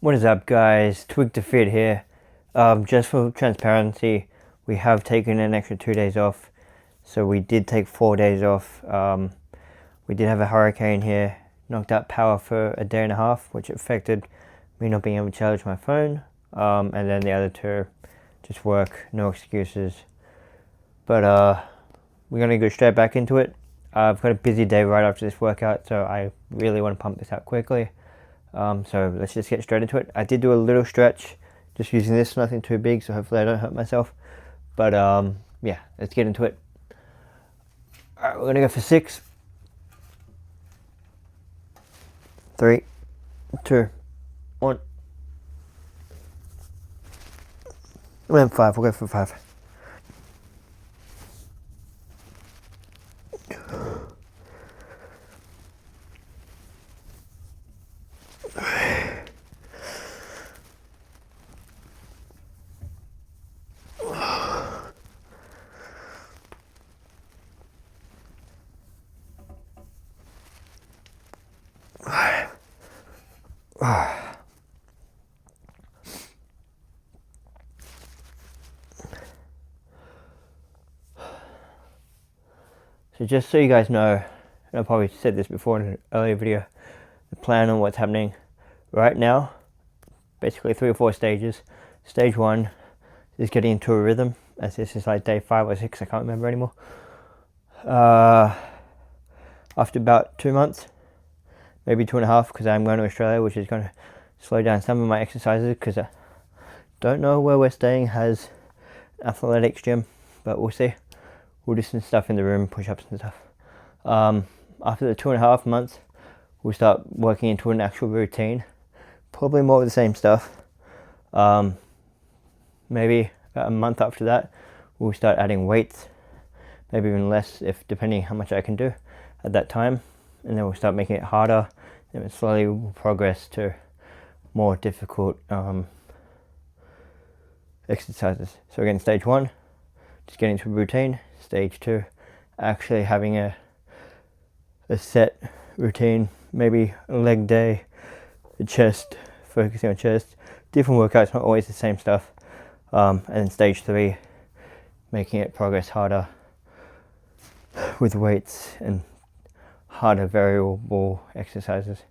What is up, guys? Twig to Fit here. Just for transparency, we have taken an extra 2 days off, so we did take 4 days off. We did have a hurricane here, knocked out power for a day and a half, which affected me not being able to charge my phone, and then the other two, just work, no excuses. But we're gonna go straight back into it. I've got a busy day right after this workout, so I really want to pump this out quickly. So let's just get straight into it. I did do a little stretch, just using this, nothing too big, so hopefully I don't hurt myself. But yeah, let's get into it. Alright, we're gonna go for 6, 3, 2, 1. And then 5, we'll go for 5. So just so you guys know, and I probably said this before in an earlier video, the plan on what's happening right now, basically 3 or 4 stages. Stage 1 is getting into a rhythm, as this is like day 5 or 6, I can't remember anymore. After about 2 months, maybe 2.5, because I'm going to Australia, which is going to slow down some of my exercises, because I don't know where we're staying has athletics gym, but we'll see. We'll do some stuff in the room, push-ups and stuff. After the 2.5 months, we'll start working into an actual routine. Probably more of the same stuff. Maybe about a month after that, we'll start adding weights. Maybe even less, if depending how much I can do at that time. And then we'll start making it harder. And slowly we'll progress to more difficult exercises. So again, stage 1, just getting to a routine. Stage 2, actually having a set routine, maybe a leg day, a chest, focusing on chest, different workouts, not always the same stuff. And then stage 3, making it progress harder with weights and harder variable exercises,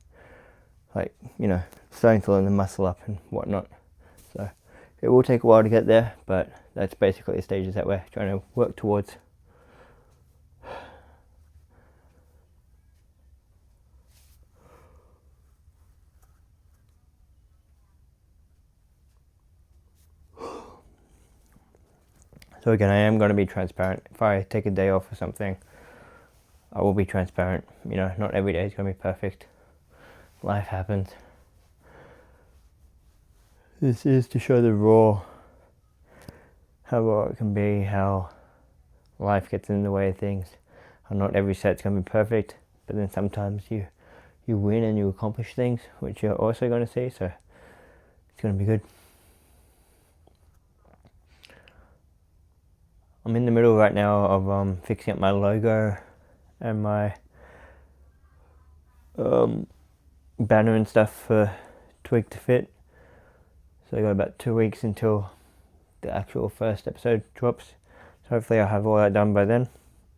like, you know, starting to learn the muscle up and whatnot. So it will take a while to get there, but that's basically the stages that we're trying to work towards. So again, I am going to be transparent. If I take a day off or something, I will be transparent. You know, not every day is going to be perfect. Life happens. This is to show the how raw it can be, how life gets in the way of things. And not every set's going to be perfect, but then sometimes you win and you accomplish things, which you're also going to see, so it's going to be good. I'm in the middle right now of fixing up my logo and my banner and stuff for Twig to Fit. So I got about 2 weeks until the actual first episode drops. So hopefully I'll have all that done by then.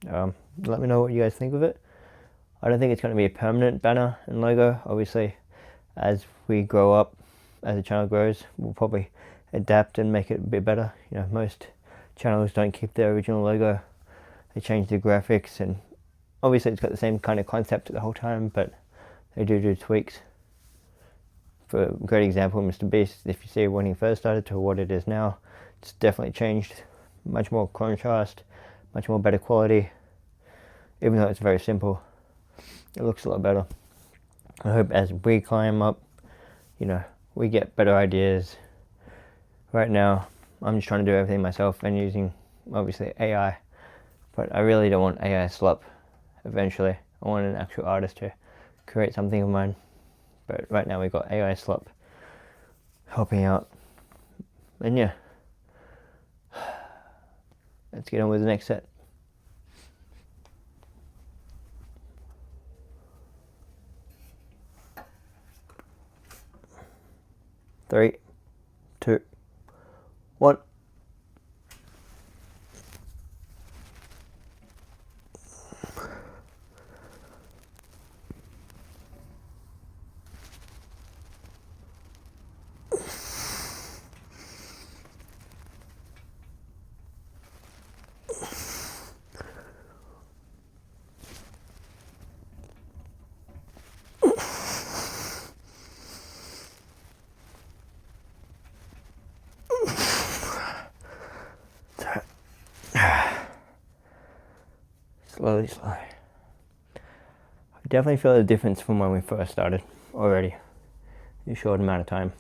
Let me know what you guys think of it. I don't think it's going to be a permanent banner and logo. Obviously, as we grow up, as the channel grows, we'll probably adapt and make it a bit better. You know, most channels don't keep their original logo. They change the graphics, and obviously it's got the same kind of concept the whole time, but they do tweaks. For a great example, Mr. Beast, if you see when he first started to what it is now, it's definitely changed. Much more contrast, much more better quality. Even though it's very simple, it looks a lot better. I hope as we climb up, you know, we get better ideas. Right now, I'm just trying to do everything myself and using, obviously, AI. But I really don't want AI slop eventually. I want an actual artist to create something of mine. But right now we've got AI slop helping out. And yeah, let's get on with the next set. 3, 2, 1. Slowly. I definitely feel the difference from when we first started already in a short amount of time.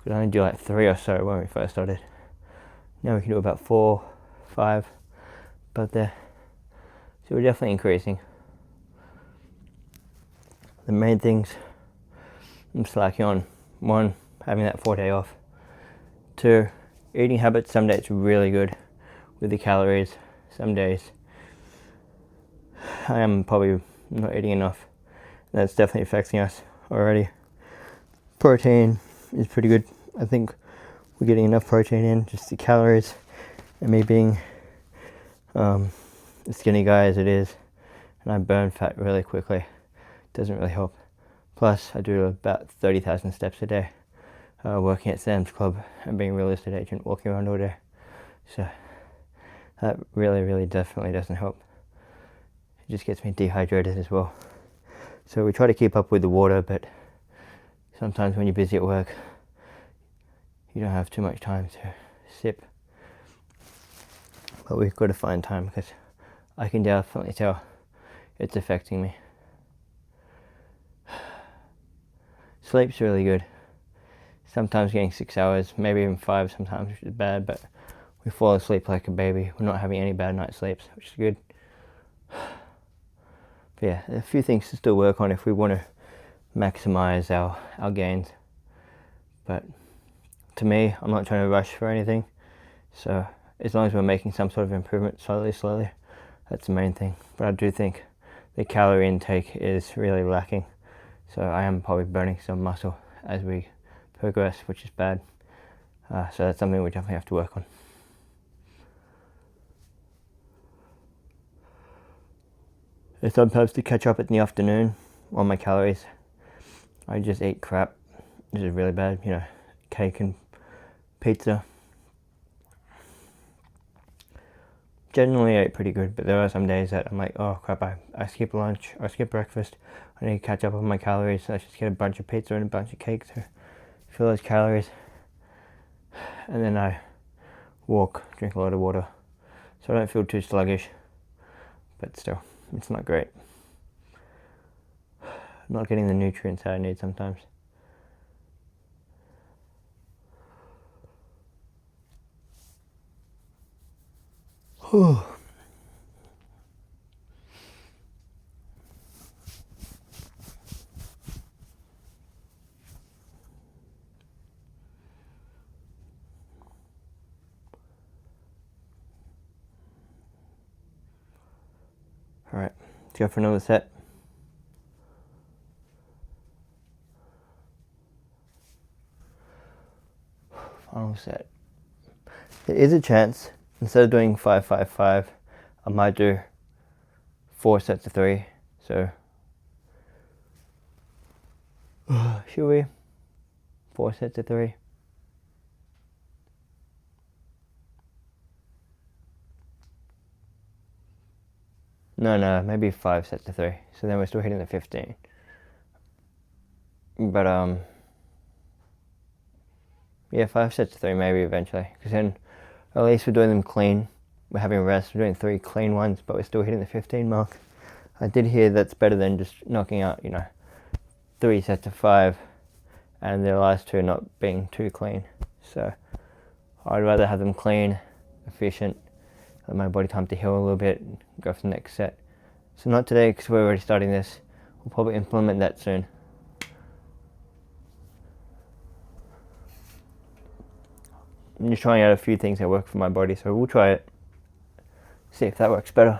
Could only do like 3 or so when we first started. Now we can do about 4, 5, about there. So we're definitely increasing. The main things I'm slacking on: 1, having that 4-day off. 2, eating habits. Some days really good with the calories. Some days I am probably not eating enough. That's definitely affecting us already. Protein is pretty good. I think we're getting enough protein in, just the calories, and me being the skinny guy as it is, and I burn fat really quickly. Doesn't really help. Plus, I do about 30,000 steps a day, working at Sam's Club and being a real estate agent, walking around all day. So that really definitely doesn't help. It just gets me dehydrated as well. So we try to keep up with the water, but sometimes when you're busy at work, you don't have too much time to sip. But we've got to find time, because I can definitely tell it's affecting me. Sleep's really good. Sometimes getting 6 hours, maybe even 5 sometimes, which is bad, but we fall asleep like a baby. We're not having any bad night sleeps, which is good. But yeah, a few things to still work on if we want to maximize our gains. But to me, I'm not trying to rush for anything. So as long as we're making some sort of improvement slowly, that's the main thing. But I do think the calorie intake is really lacking. So I am probably burning some muscle as we progress, which is bad. So that's something we definitely have to work on. And sometimes to catch up in the afternoon on my calories, I just eat crap. This is really bad, cake and pizza. Generally I eat pretty good, but there are some days that I'm like, oh crap, I skip lunch, I skip breakfast. I need to catch up on my calories, so I just get a bunch of pizza and a bunch of cake to fill those calories. And then I walk, drink a lot of water, so I don't feel too sluggish. But still, it's not great. I'm not getting the nutrients that I need sometimes. Alright, let's go for another set. Final set. There is a chance, instead of doing 5, 5, 5, I might do 4 sets of 3. So, should we? 4 sets of 3. No, maybe 5 sets of 3. So then we're still hitting the 15. But yeah, 5 sets of 3 maybe eventually, because then at least we're doing them clean. We're having a rest. We're doing 3 clean ones, but we're still hitting the 15 mark. I did hear that's better than just knocking out, 3 sets of 5, and the last 2 not being too clean. So I'd rather have them clean, efficient, let my body time to heal a little bit, and go for the next set. So not today, because we're already starting this. We'll probably implement that soon. I'm just trying out a few things that work for my body, so we'll try it, see if that works better.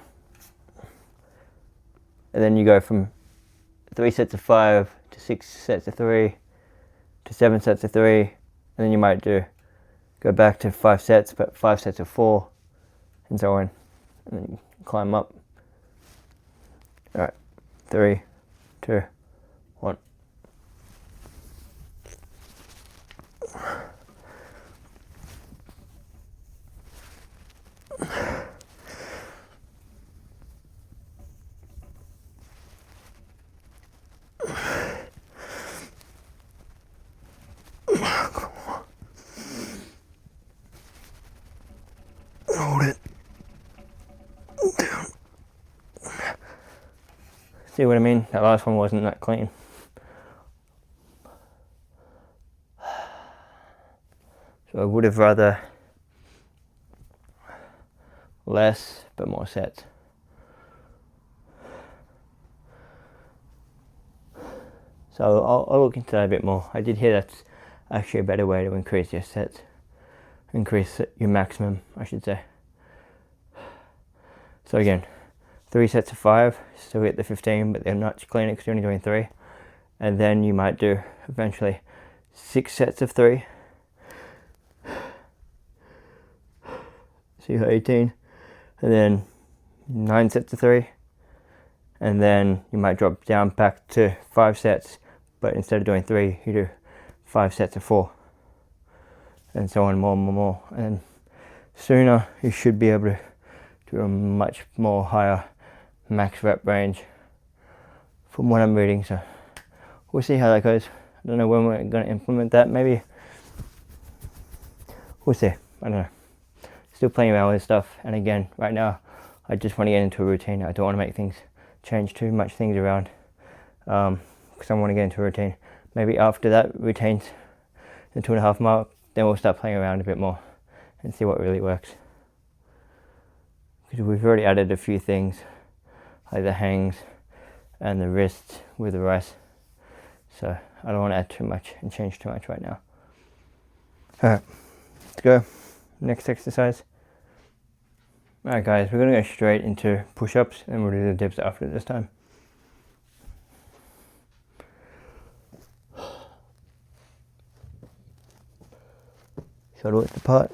And then you go from 3 sets of 5 to 6 sets of 3, to 7 sets of 3, and then you might go back to 5 sets, but 5 sets of 4, and so on, and then you climb up. All right, 3, 2, 1. Hold it down. See what I mean? That last one wasn't that clean. So I would have rather less but more sets. So I'll look into that a bit more. I did hear that's actually a better way to increase your sets. Increase your maximum, I should say. So again, 3 sets of 5, still get the 15, but they're not cleaner because you're only doing 3. And then you might do eventually 6 sets of 3. So you got 18. And then 9 sets of 3. And then you might drop down back to 5 sets, but instead of doing 3, you do 5 sets of 4. And so on, more. And sooner you should be able to do a much more higher max rep range from what I'm reading. So we'll see how that goes. I don't know when we're going to implement that. Maybe we'll see. I don't know. Still playing around with stuff. And again, right now, I just want to get into a routine. I don't want to make things change too much things around because I want to get into a routine. Maybe after that routine's the 2.5 mark, then we'll start playing around a bit more and see what really works. Because we've already added a few things, like the hangs and the wrists with the rice. So I don't want to add too much and change too much right now. Alright, let's go. Next exercise. Alright guys, we're going to go straight into push-ups and we'll do the dips after this time. Shoulder width apart.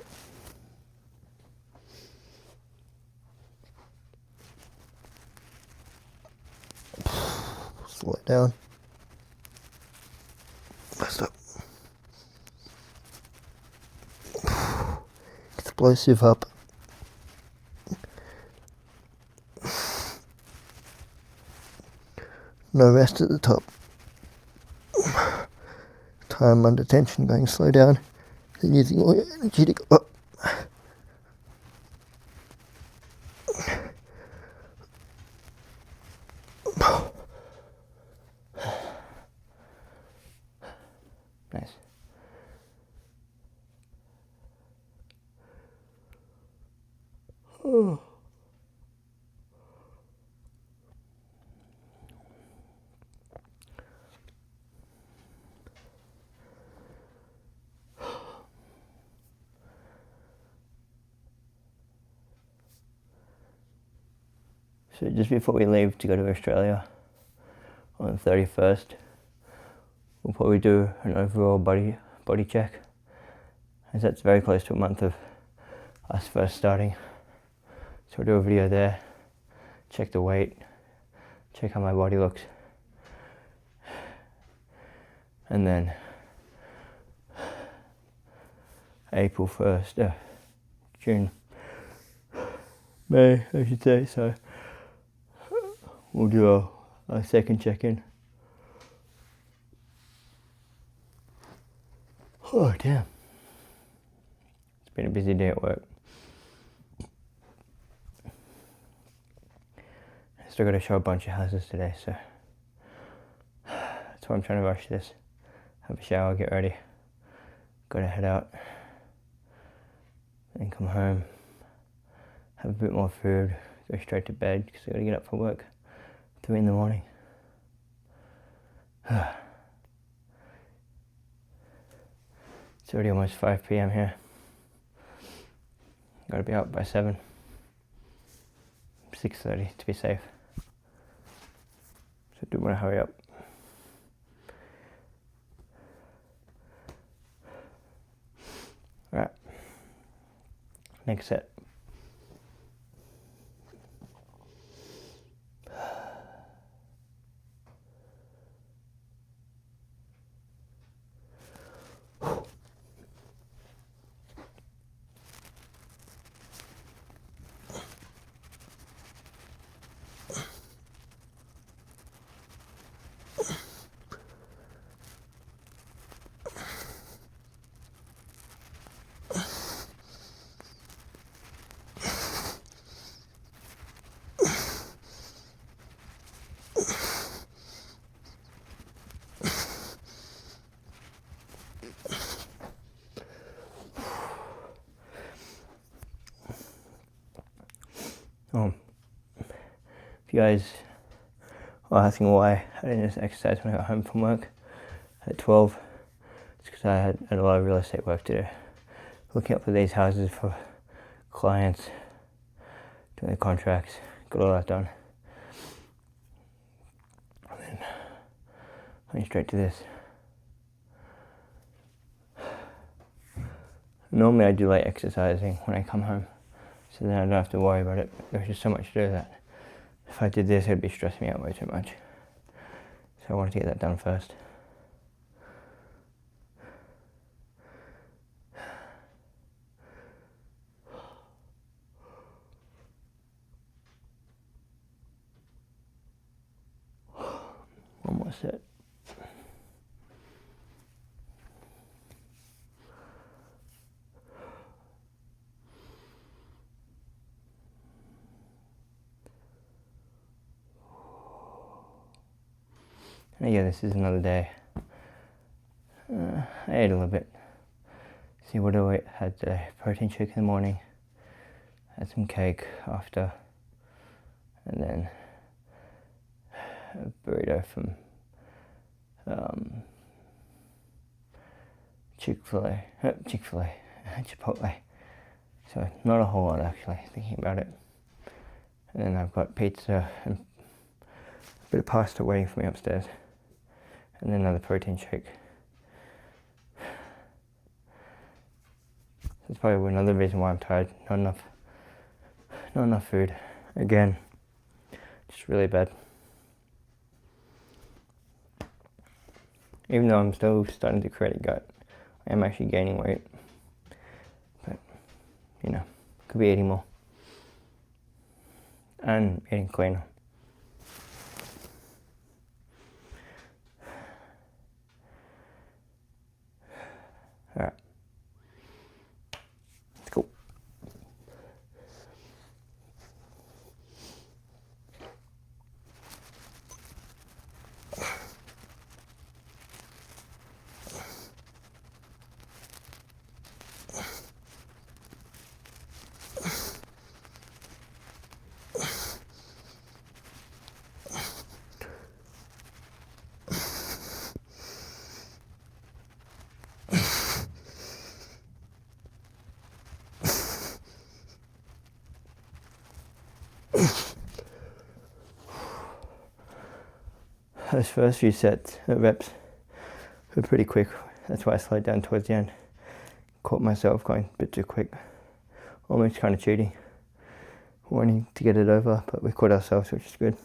Slow it down. Rest up. Explosive up. No rest at the top. Time under tension, going slow down, then using all your energy to go up. Nice. Oh. So just before we leave to go to Australia on the 31st, we'll probably do an overall body check, as that's very close to a month of us first starting. So we'll do a video there, check the weight, check how my body looks, and then April 1st, June, May I should say, so we'll do a second check-in. Oh damn, it's been a busy day at work. I still got to show a bunch of houses today, so that's why I'm trying to rush this. Have a shower, get ready, gotta head out, then come home, have a bit more food, go straight to bed because I gotta get up for work 3 in the morning. It's already almost 5 PM here. Gotta be out by 7, 6:30 to be safe. So I do want to hurry up. next set. If you guys are asking why I didn't just exercise when I got home from work at 12, it's because I had a lot of real estate work to do. Looking up for these houses for clients, doing the contracts, got all that done. And then going straight to this. Normally I do light exercising when I come home, so then I don't have to worry about it. There's just so much to do that if I did this, it would be stressing me out way too much. So I wanted to get that done first. One more set. And yeah, this is another day. I ate a little bit. See what I had today. Protein shake in the morning. Had some cake after. And then a burrito from Chipotle. So not a whole lot actually, thinking about it. And then I've got pizza and a bit of pasta waiting for me upstairs. And then another protein shake. That's probably another reason why I'm tired. Not enough food. Again, just really bad. Even though I'm still starting to create a gut, I am actually gaining weight. But, you know, could be eating more. And eating cleaner. Alright. Let's go. Those first few sets of reps were pretty quick. That's why I slowed down towards the end. Caught myself going a bit too quick. Almost kind of cheating. Wanting to get it over, but we caught ourselves, which is good.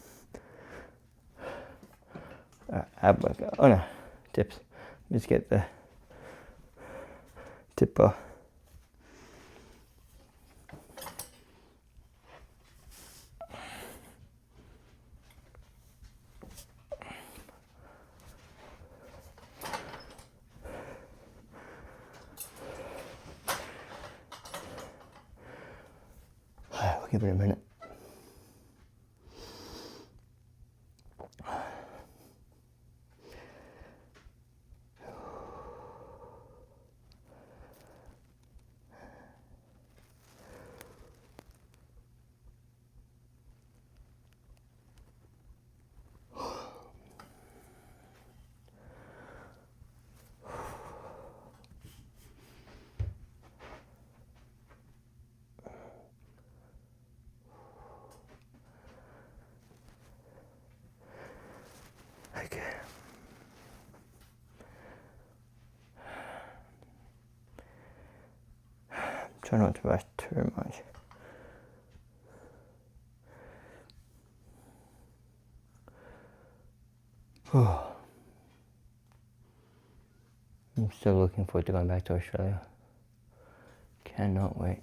Ab workout. Oh no, dips. Just get the tip bar. We'll give it a minute. Okay. Try not to rush too too much. I'm still looking forward to going back to Australia. Cannot wait.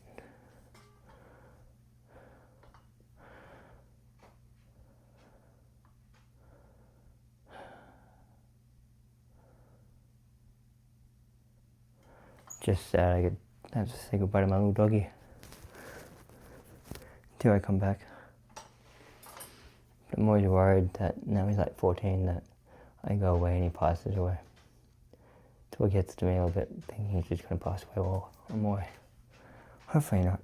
Just sad I could have to say goodbye to my little doggy till I come back. But I'm always worried that now he's like 14 that I go away and he passes away. That's what gets to me a little bit, thinking he's just going to pass away while I'm away. Hopefully not.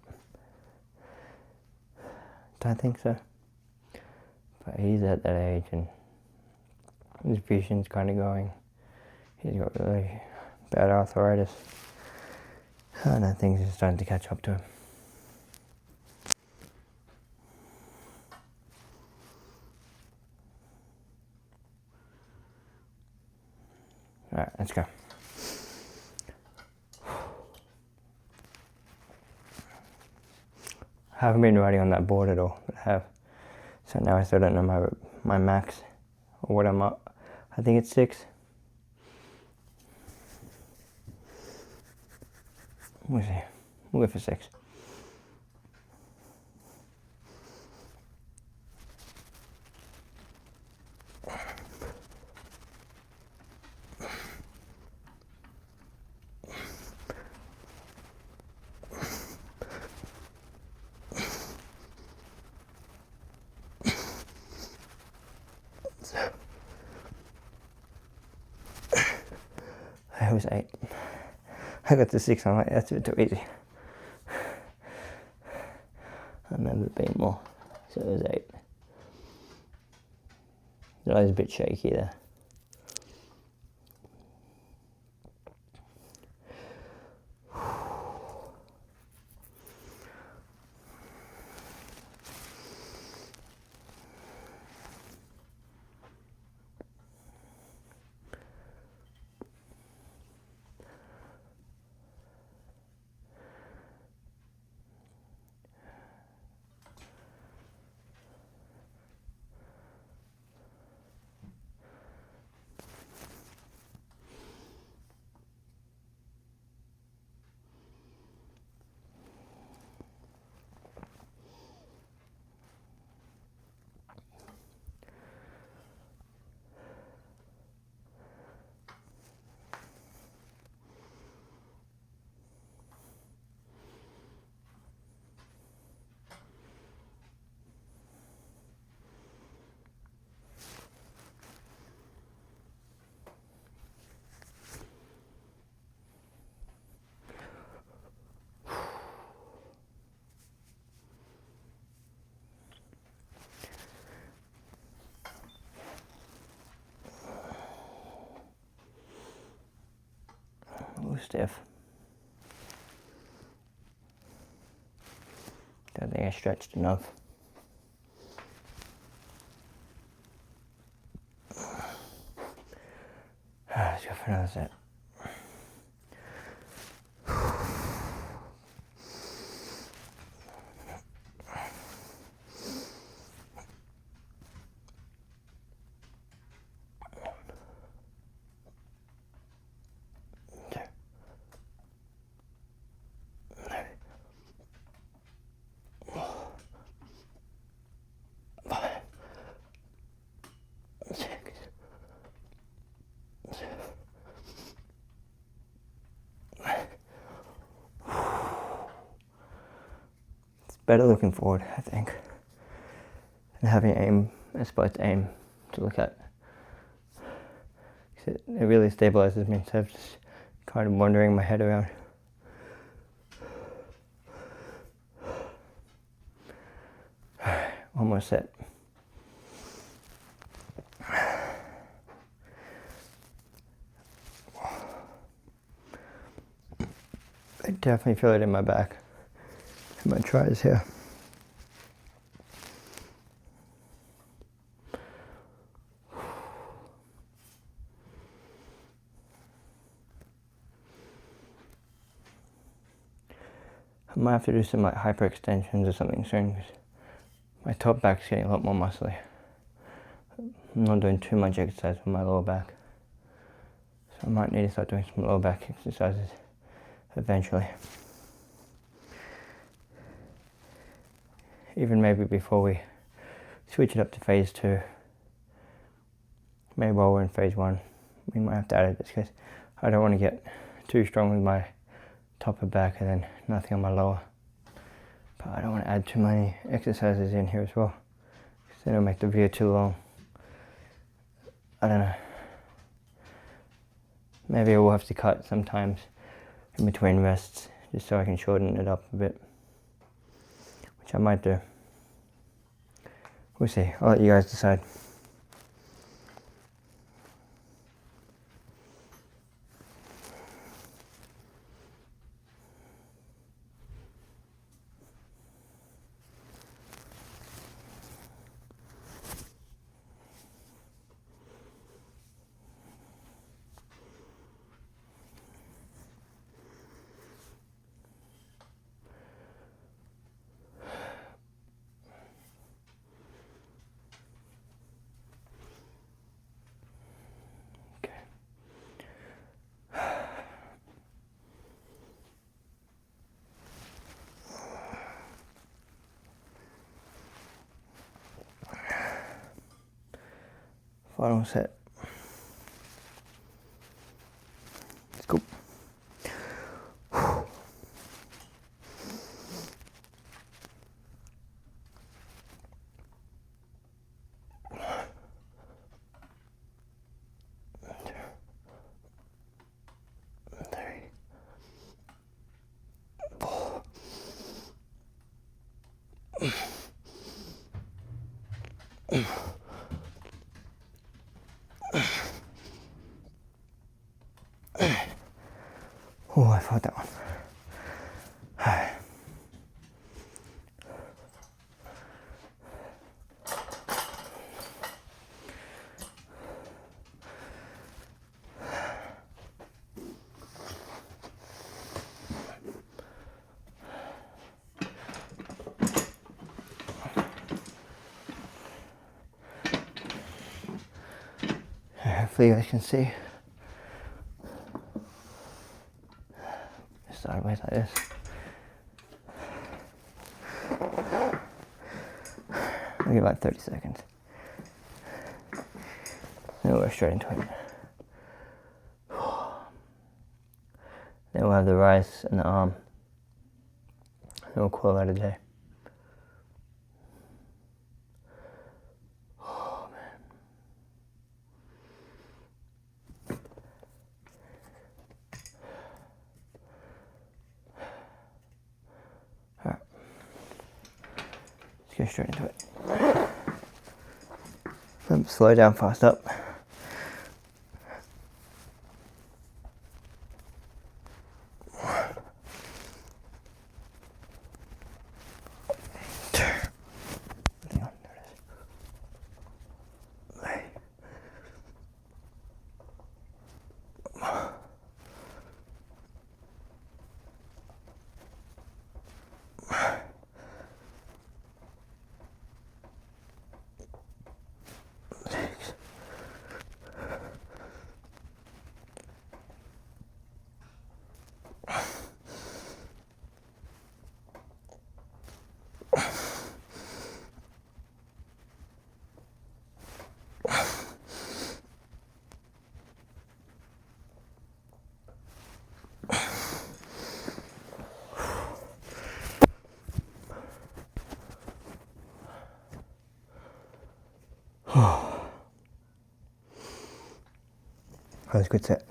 Don't think so. But he's at that age and his vision's kind of going. He's got really bad arthritis. And I think it's starting to catch up to him. Alright, let's go. I haven't been writing on that board at all, but I have. So now I still don't know my max or what I'm up. I think it's 6. We'll see. We'll go for 6. It was 8. I got to 6, I'm like, that's a bit too easy. I remember it being more, so it was 8. I was a bit shaky there. Stiff. Don't think I stretched enough. Let's go for another set. Better looking forward, I think, and having aim, I suppose aim to look at. It really stabilizes me instead of just kind of wandering my head around. One more set. I definitely feel it in my back. My tries here. I might have to do some like hyperextensions or something soon because my top back's getting a lot more muscly. I'm not doing too much exercise for my lower back. So I might need to start doing some lower back exercises eventually. Even maybe before we switch it up to phase 2. Maybe while we're in phase 1, we might have to add it just because I don't want to get too strong with my top and back and then nothing on my lower. But I don't want to add too many exercises in here as well, because then it'll make the video too long. I don't know. Maybe I will have to cut sometimes in between rests just so I can shorten it up a bit, which I might do. We'll see. I'll let you guys decide. Final set. Let's go. Oh, I fought that one. Hopefully you guys can see. Sideways like this. I'll give about 30 seconds. Then we'll go straight into it. Then we'll have the rise and the arm. Then we'll call that a day. Oh man. Alright. Let's go straight into it. Slow down, fast up. That was a good set.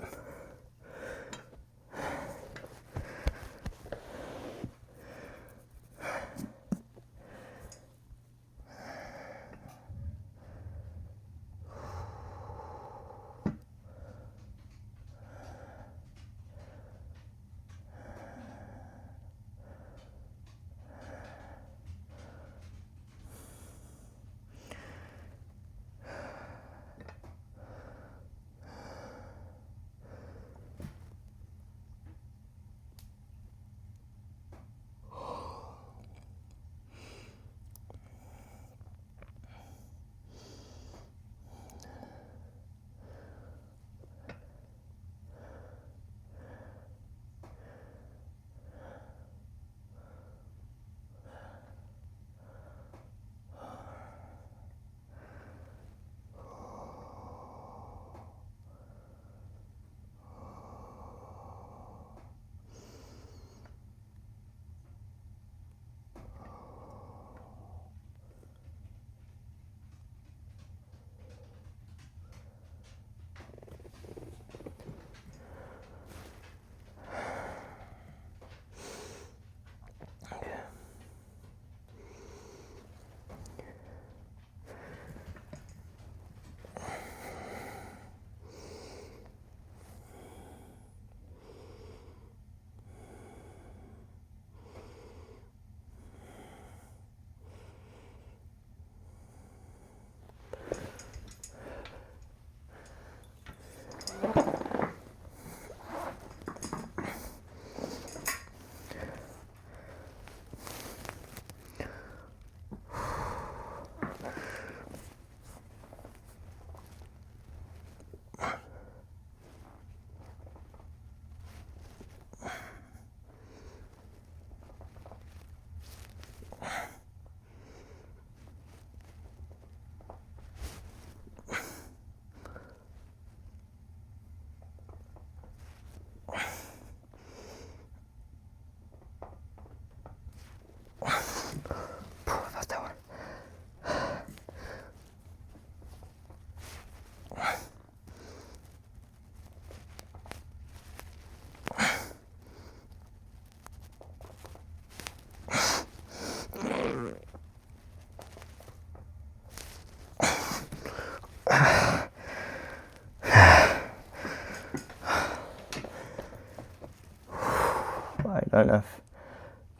don't know if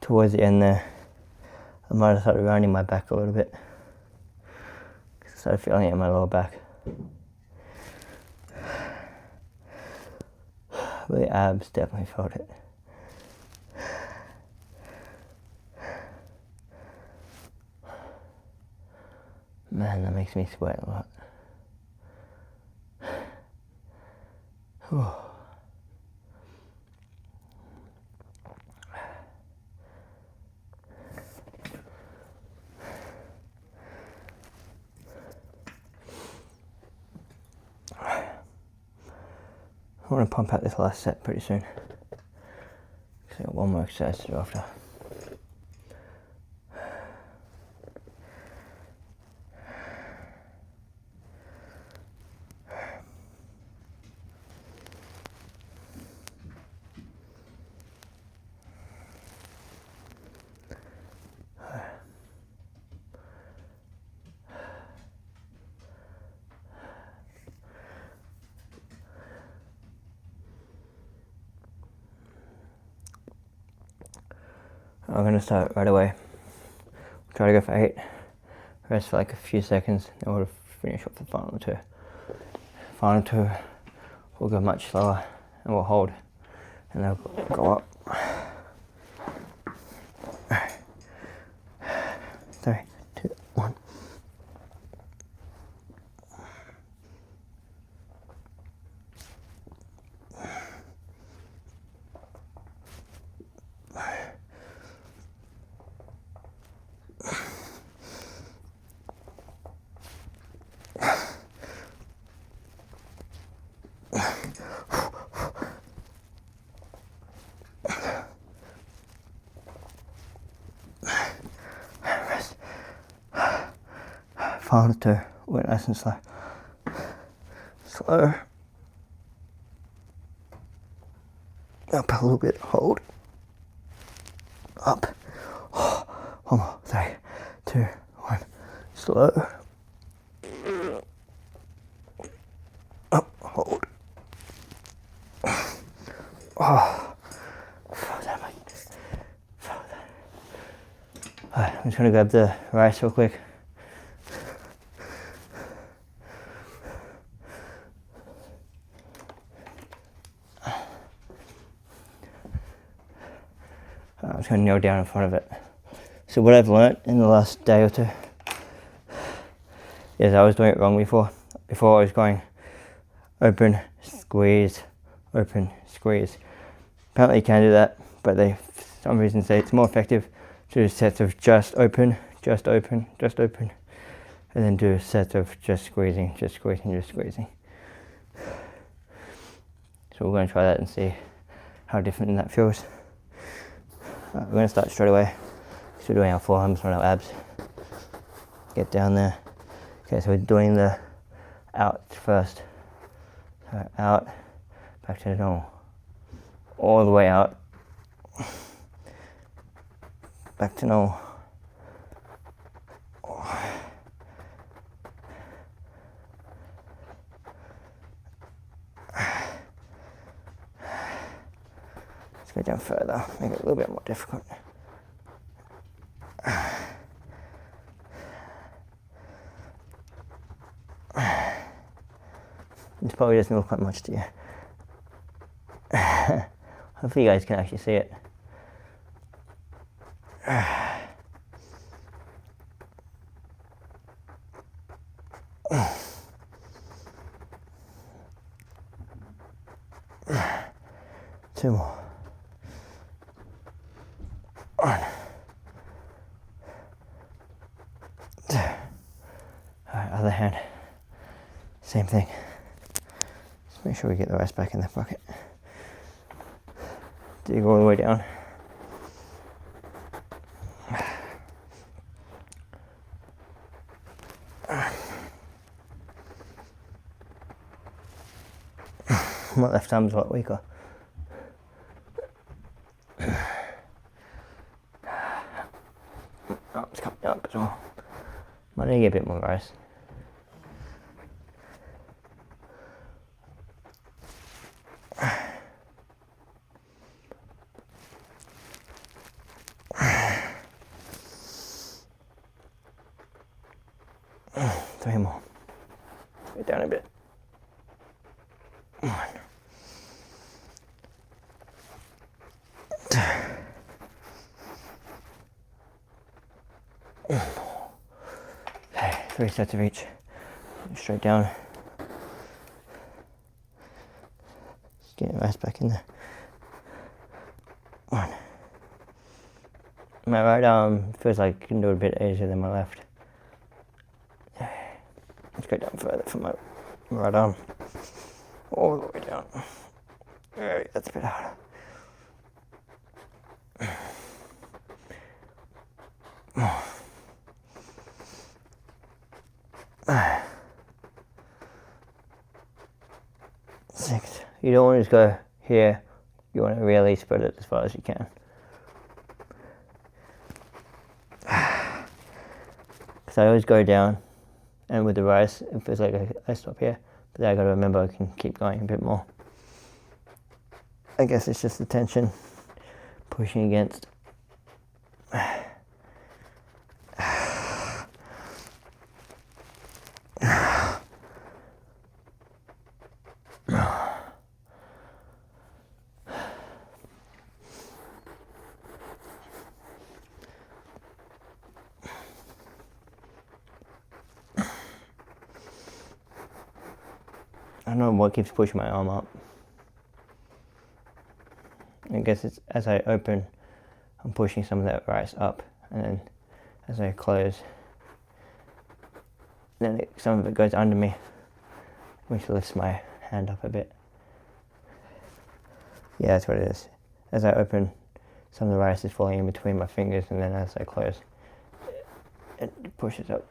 towards the end there I might have started rounding my back a little bit. I started feeling it in my lower back. But the abs definitely felt it. Man, that makes me sweat a lot. Whew. I want to pump out this last set pretty soon. So I got one more exercise to do after. I'm going to start right away. Try to go for 8. Rest for like a few seconds, then we'll finish off the final 2. Final 2 will go much slower and we'll hold and they'll go up. 3, 2, 1. Final 2, went nice and slow. Slow. Up a little bit, hold. Up. One more, 3, 2, 1. Slow. Up, hold. Oh, felt that, mate. Felt that. Alright, I'm just gonna grab the rice real quick. I'm just going to kneel down in front of it. So what I've learnt in the last day or 2 is I was doing it wrong before. Before I was going open, squeeze, open, squeeze. Apparently you can do that, but they for some reason say it's more effective to do sets of just open, just open, just open, and then do sets of just squeezing, just squeezing, just squeezing. So we're going to try that and see how different that feels. Right, we're going to start straight away. So we're doing our forearms, not our abs. Get down there. Okay, so we're doing the out first. So out, back to the normal. All the way out. Back to normal. Let's go down further, make it a little bit more difficult. This probably doesn't look like much to you. Hopefully you guys can actually see it. Two more. One. Two. Alright, other hand. Same thing. Just make sure we get the rest back in the bucket. Dig all the way down. My left arm's a lot weaker. Oh, it's coming up as well. Might need to get a bit more rice. 3 more. Go down a bit. 1. 2. Okay, 3 sets of each. Straight down. Just get your rice back in there. 1. My right arm feels like I can do it a bit easier than my left. Let's go down further from my right arm. All the way down. Alright, that's a bit harder. 6. You don't want to just go here. You want to really spread it as far as you can. Because I always go down, and with the rice, it feels like I stop here. But then I got to remember I can keep going a bit more. I guess it's just the tension pushing against. I don't know what keeps pushing my arm up. I guess it's as I open, I'm pushing some of that rice up, and then as I close, then some of it goes under me, which lifts my hand up a bit. Yeah, that's what it is. As I open, some of the rice is falling in between my fingers, and then as I close, it pushes up.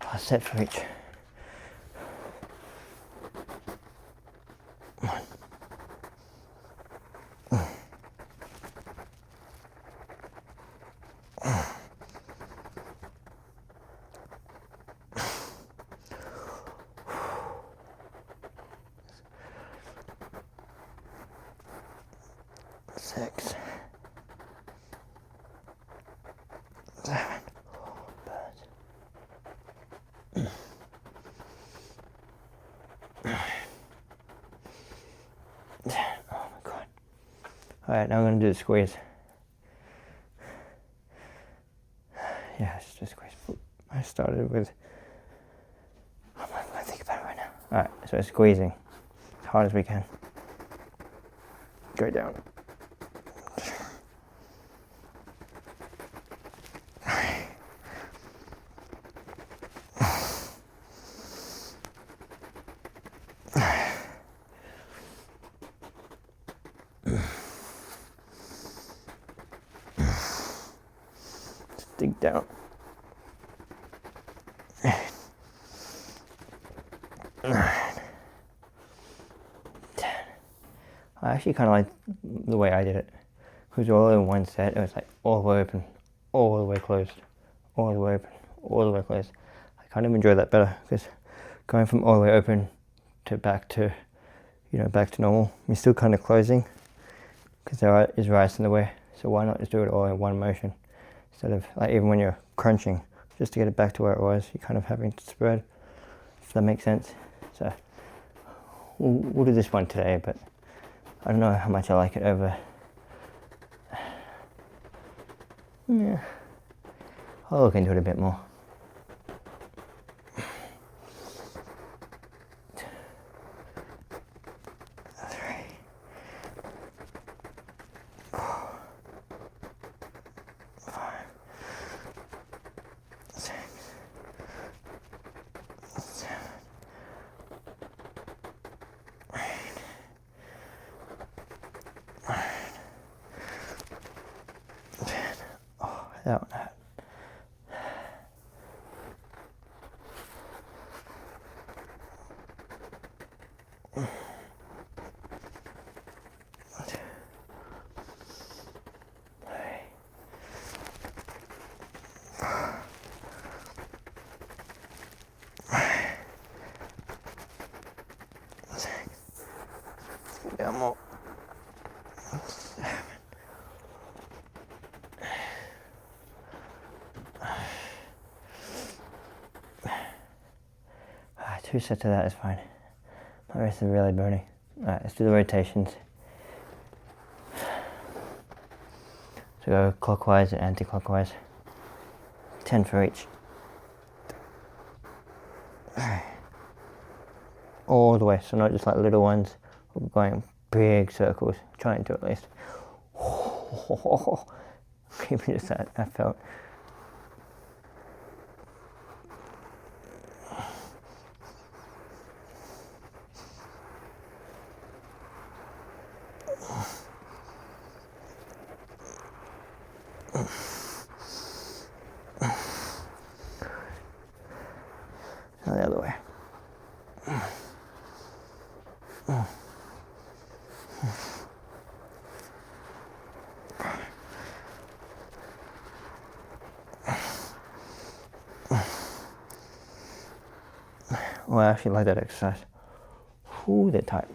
Last set for each. 1. 6. 7. Oh my god. Alright, now I'm going to do the squeeze. Yeah, it's just a squeeze. I started with... I'm not going to think about it right now. Alright, so squeezing as hard as we can. Go down. Dig down. 9. 10. I actually kind of like the way I did it. Because all in one set, it was like all the way open, all the way closed, all the way open, all the way closed. I kind of enjoy that better because going from all the way open to back to, back to normal, you're still kind of closing because there is rice in the way. So why not just do it all in one motion? Instead of, like, even when you're crunching, just to get it back to where it was, you're kind of having to spread, if that makes sense. So, we'll do this one today, but I don't know how much I like it over. Yeah, I'll look into it a bit more. 3. 4. 5. 6. 7. 8. 9. 10. Oh, that one hurt. 2 sets of that is fine. My wrist is really burning. Alright, let's do the rotations. So go clockwise and anti-clockwise. 10 for each. All the way, so not just like little ones, we're going big circles, trying to at least. Even just that felt. Now the other way. Oh, I actually like that exercise. Ooh, they're tight.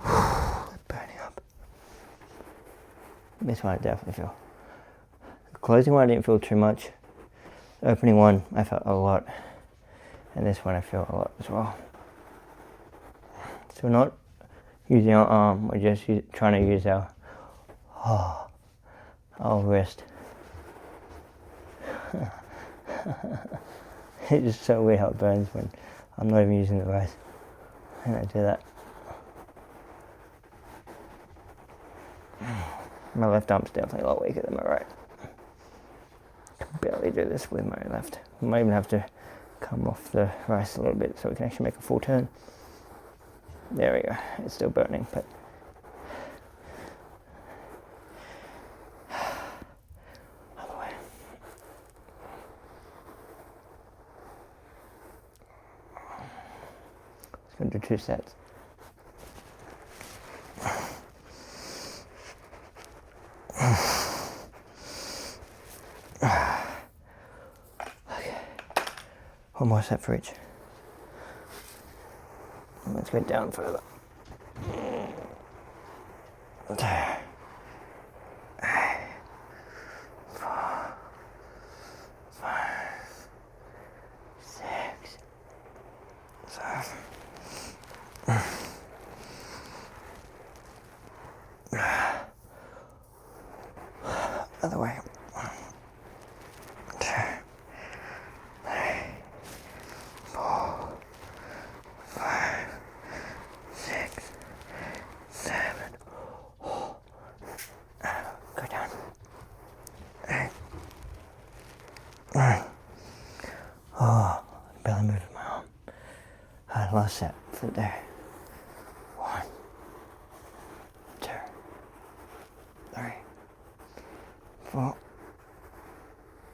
They're burning up. This one I definitely feel. The closing one I didn't feel too much. The opening one I felt a lot. And this one I feel a lot as well. So we're not using our arm, we're just trying to use our wrist. It's just so weird how it burns when I'm not even using the wrist. And I do that. My left arm's definitely a lot weaker than my right. I can barely do this with my left. I might even have to come off the rice a little bit so we can actually make a full turn. There we go. It's still burning, but other way. Let's go do 2 sets. Okay. One more set for each. Let's go down further. Okay. 4, 5, 6, 7. Other way. 2, 3, 4, 5, 6, 7. Go down. 8. Oh, barely moved my arm. Alright, last set for the day. 1, 2, 3, 4,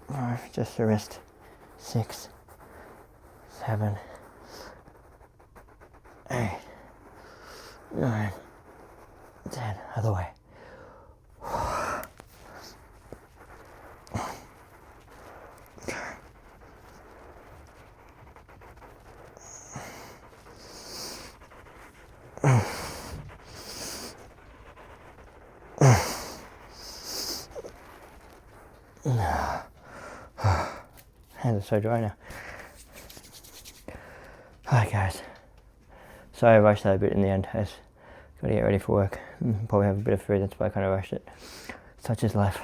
5, just the wrist. 6, 7, 8, 9, 10. Other way. Hands are so dry now. Alright guys, sorry I rushed that a bit in the end. I just got to get ready for work. Probably have a bit of food, that's why I kind of rushed it. Such is life.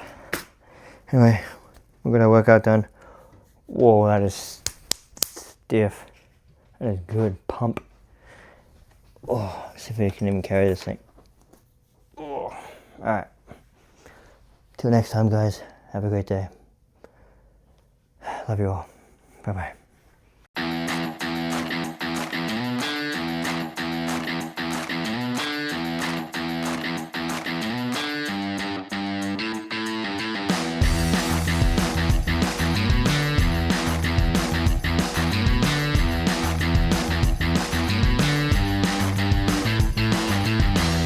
Anyway, we've got our workout done. Whoa, that is stiff. That is good pump. Oh, see if we can even carry this thing. Oh. Alright. Till next time guys, have a great day. Love you all. Bye bye.